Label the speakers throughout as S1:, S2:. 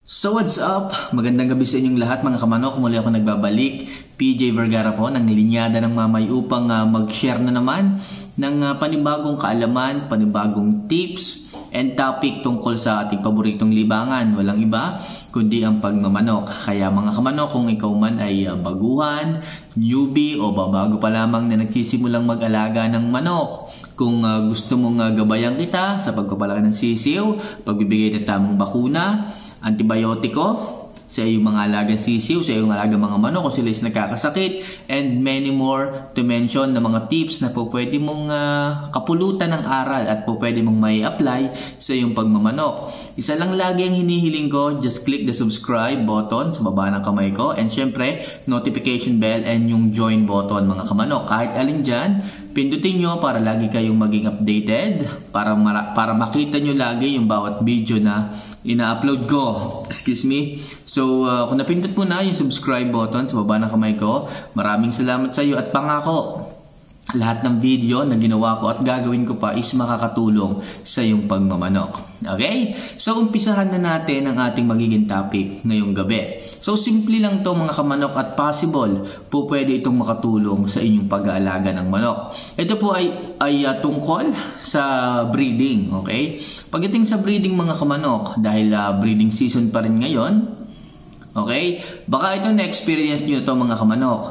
S1: So what's up? Magandang gabi sa inyong lahat mga kamanok. Muli ako nagbabalik. PJ Vergara po ng Linyada ng Mamay upang mag-share na naman ng panibagong kaalaman, panibagong tips and topic tungkol sa ating paboritong libangan. Walang iba kundi ang pagmamanok. Kaya mga kamanok, kung ikaw man ay baguhan, newbie o babago pa lamang na nagsisimulang mag-alaga ng manok, kung gusto mong gabayan kita sa pagpapalaki ng sisiw, pagbibigay ng tamang bakuna, antibiotiko sa iyong mga alagang sisiw, sa iyong alagang mga manok kung sila is nagkakasakit, and many more to mention na mga tips na po pwede mong kapulutan ng aral at po pwede mong may apply sa iyong pagmamanok. Isa lang lagi ang hinihiling ko, just click the subscribe button sa baba ng kamay ko, and syempre notification bell and yung join button mga kamanok. Kahit alin dyan, pindutin nyo para lagi kayong maging updated, para makita nyo lagi yung bawat video na ina-upload ko. Excuse me. So, kung napindot mo na yung subscribe button sa baba ng kamay ko, maraming salamat sa iyo at pangako, lahat ng video na ginawa ko at gagawin ko pa is makakatulong sa iyong pagmamanok. Okay? So, umpisahan na natin ang ating magiging topic ngayong gabi. So, simple lang to mga kamanok at possible po pwede itong makatulong sa inyong pag-aalaga ng manok. Ito po ay tungkol sa breeding. Okay? Pagdating sa breeding mga kamanok, dahil breeding season pa rin ngayon, okay? Baka ito na-experience nyo ito mga kamanok.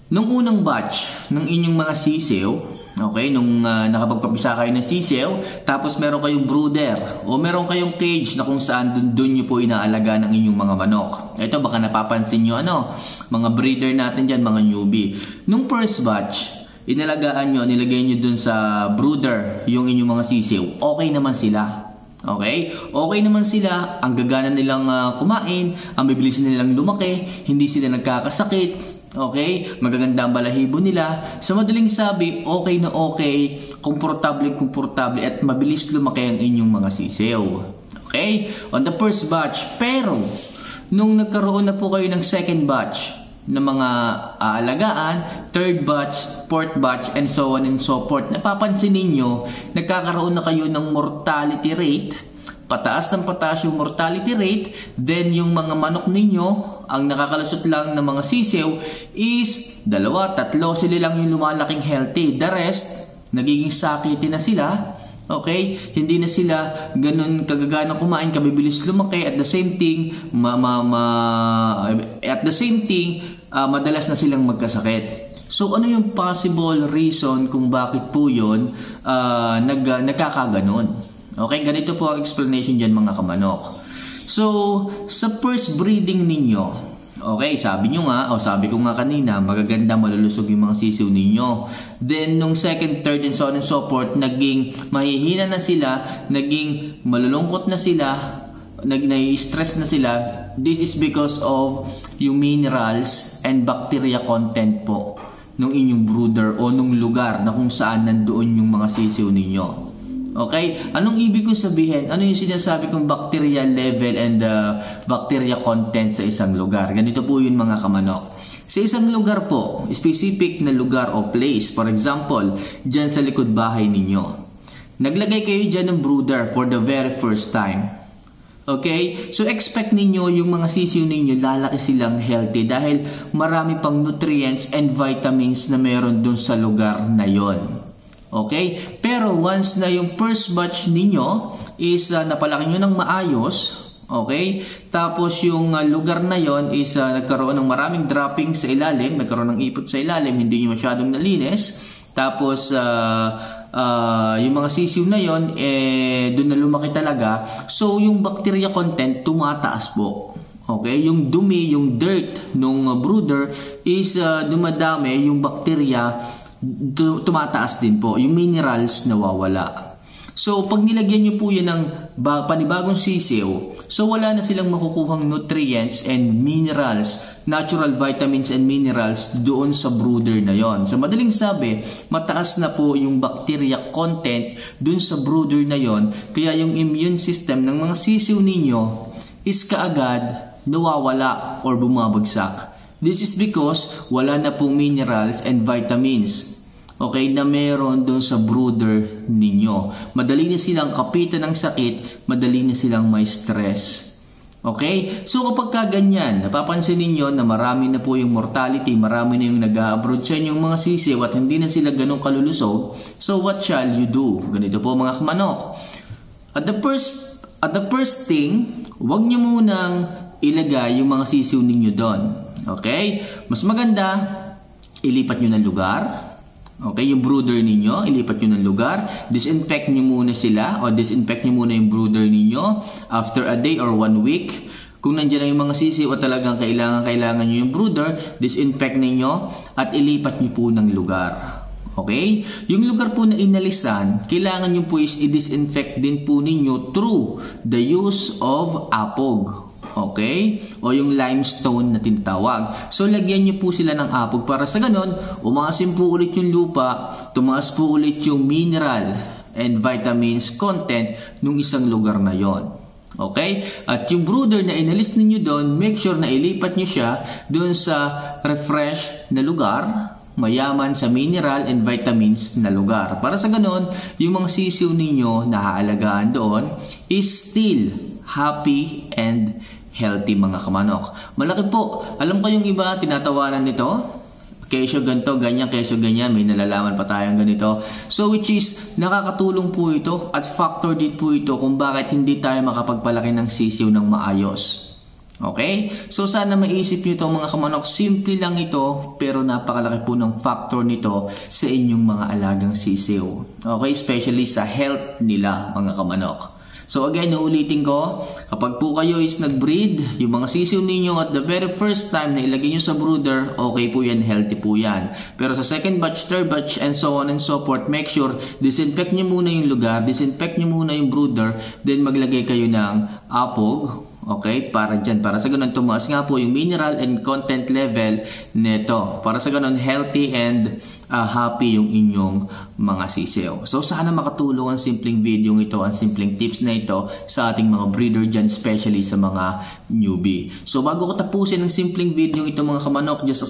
S1: Nung unang batch ng inyong mga sisiw, okay, nung nakapagpapisa kayo ng sisiw, tapos meron kayong brooder o meron kayong cage na kung saan dun nyo po inaalaga ng inyong mga manok. Ito baka napapansin nyo mga breeder natin dyan, mga newbie. Nung first batch, inalagaan nyo, nilagay nyo dun sa brooder yung inyong mga sisiw, okay naman sila. Okay? Okay naman sila, ang gagana nilang kumain, ang bibilis nilang lumaki, hindi sila nagkakasakit. Okay? Magaganda ang balahibo nila. Sa madaling sabi, okay na okay, komportable at mabilis lumaki ang inyong mga sisiw. Okay? On the first batch. Pero, nung nagkaroon na po kayo ng second batch ng mga aalagaan, third batch, fourth batch, and so on and so forth, napapansin ninyo, nagkakaroon na kayo ng mortality rate, pataas ng pataas yung mortality rate, then yung mga manok ninyo, ang nakakalusot lang ng mga sisiw is 2, 3, sila lang yung lumalaking healthy. The rest, nagiging sakiti na sila. Okay? Hindi na sila ganun kagagana kumain, kabibilis lumaki. At the same thing, madalas na silang magkasakit. So, ano yung possible reason kung bakit po yun nagkakaganon? Okay, ganito po ang explanation dyan mga kamanok. So, sa first breeding ninyo, okay, sabi nyo nga, sabi ko nga kanina, magaganda, malulusog yung mga sisiw ninyo. Then, nung second, third, and so on and so forth, naging mahihina na sila, naging malulungkot na sila, nai-stress na sila. This is because of yung minerals and bacteria content po nung inyong brooder o nung lugar na kung saan nandoon yung mga sisiw ninyo. Okay? Anong ibig kong sabihin? Ano yung sinasabi kong bacteria level and bacteria content sa isang lugar? Ganito po yun mga kamanok. Sa isang lugar po, specific na lugar o place, for example, dyan sa likod bahay ninyo. Naglagay kayo dyan ng brooder for the very first time. Okay? So expect ninyo yung mga sisiw ninyo lalaki silang healthy dahil marami pang nutrients and vitamins na meron dun sa lugar na yon. Okay? Pero once na yung first batch ninyo is napalaki nyo ng maayos, okay? Tapos yung lugar na yon is nagkaroon ng maraming dropping sa ilalim, nagkaroon ng ipot sa ilalim, hindi nyo masyadong nalinis. Tapos yung mga sisiw na yon doon na lumaki talaga. So yung bacteria content tumataas po. Okay? Yung dumi, yung dirt nung brooder is dumadami, yung bacteria tumataas din po. Yung minerals nawawala. So, pag nilagyan nyo po yan ng panibagong sisiw, so wala na silang makukuhang nutrients and minerals, natural vitamins and minerals doon sa brooder na yon. So, madaling sabi, mataas na po yung bacteria content doon sa brooder na yon. Kaya yung immune system ng mga sisiw ninyo is kaagad nawawala or bumabagsak. This is because wala na pong minerals and vitamins, okay, na meron doon sa brooder ninyo. Madali na silang kapitan ng sakit, madali na silang may stress. Okay? So kapag ganyan, napapansin ninyo na marami na po yung mortality, marami na yung nag-a-abroad sa inyong mga sisiw at hindi na sila ganong kalulusog, so what shall you do? Ganito po mga kamanok. At the first thing, huwag nyo munang ilagay yung mga sisiw ninyo doon. Okay? Mas maganda, ilipat nyo ng lugar. Okay, yung brooder ninyo, ilipat nyo ng lugar, disinfect nyo muna sila o disinfect nyo muna yung brooder ninyo after a day or 1 week. Kung nandiyan na yung mga sisiw at talagang kailangan nyo yung brooder, disinfect ninyo at ilipat nyo po ng lugar. Okay? Yung lugar po na inalisan, kailangan nyo po is i-disinfect din po ninyo through the use of apog. Okay? O yung limestone na tinatawag. So, lagyan nyo po sila ng apog para sa ganon, umasim po ulit yung lupa, tumaas po ulit yung mineral and vitamins content nung isang lugar na yon. Okay? At yung brooder na inalis ninyo doon, make sure na ilipat nyo siya doon sa refresh na lugar, mayaman sa mineral and vitamins na lugar. Para sa ganon, yung mga sisiw ninyo na haalagaan doon is still happy and healthy mga kamanok. Malaki po. Alam ko yung iba, tinatawanan nito. Kesyo ganito, ganyan, kesyo ganyan. May nalalaman pa tayong ganito. So which is, nakakatulong po ito at factor din po ito kung bakit hindi tayo makapagpalaki ng sisiw ng maayos. Okay? So sana maisip nyo ito mga kamanok. Simple lang ito, pero napakalaki po ng factor nito sa inyong mga alagang sisiw. Okay? Especially sa health nila mga kamanok. So again, naulitin ko, kapag po kayo is nag-breed, yung mga sisiw ninyo at the very first time na ilagay nyo sa brooder, okay po yan, healthy po yan. Pero sa second batch, third batch, and so on and so forth, make sure, disinfect nyo muna yung lugar, disinfect nyo muna yung brooder, then maglagay kayo ng apog, okay, para dyan. Para sa ganun, tumaas nga po yung mineral and content level nito. Para sa ganun, healthy and happy yung inyong mga sisiw. So sana makatulong ang simpleng video ito, ang simpleng tips na ito sa ating mga breeder dyan, especially sa mga newbie. So bago ko tapusin ang simpleng video ito mga kamanok, just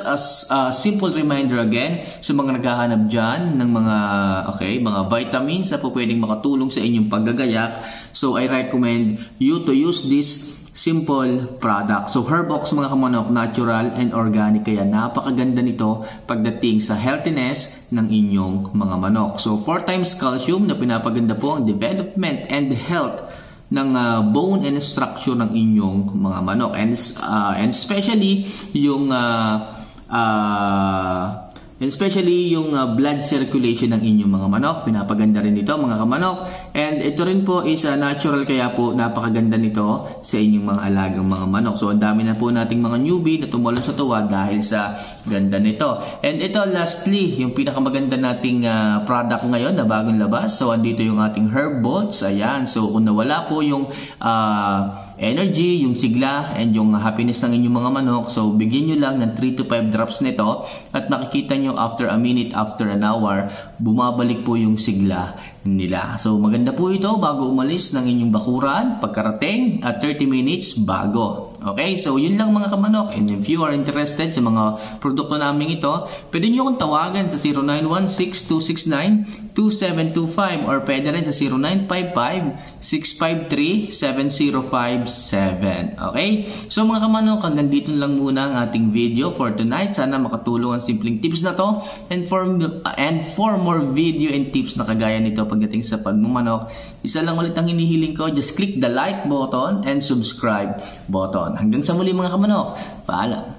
S1: as a simple reminder again sa mga naghahanap dyan ng mga mga vitamins na po pwedeng makatulong sa inyong paggagayak. So I recommend you to use this simple product. So Herbox mga kamanok, natural and organic, kaya napakaganda nito pagdating sa healthiness ng inyong mga manok. So 4 times calcium na pinapaganda po ang development and health ng bone and structure ng inyong mga manok, and especially yung blood circulation ng inyong mga manok. Pinapaganda rin ito mga kamanok. And ito rin po is natural, kaya po napakaganda nito sa inyong mga alagang mga manok. So ang dami na po nating mga newbie na tumulong sa tuwa dahil sa ganda nito. And ito lastly, yung pinakamaganda nating product ngayon na bagong labas. So andito yung ating Herbots. Ayan. So kung nawala po yung energy, yung sigla, and yung happiness ng inyong mga manok, so bigyan nyo lang ng 3 to 5 drops nito at makikita nyo after a minute, after an hour, bumabalik po yung sigla nila. So maganda po ito bago umalis ng inyong bakuran, pagkarating at 30 minutes bago. Okay, so yun lang mga kamanok. And if you are interested sa mga produkto namin ito, pwede nyo akong tawagan sa 0916-269-2725 or pwede rin sa 0955-653-7057. Okay, so mga kamanok, hanggang dito lang muna ang ating video for tonight. Sana makatulong ang simpleng tips na to, and for more video and tips na kagaya nito pagdating sa pagmumanok, isa lang ulit ang hinihiling ko, just click the like button and subscribe button. Hanggang sa muli mga kamanok, paalam.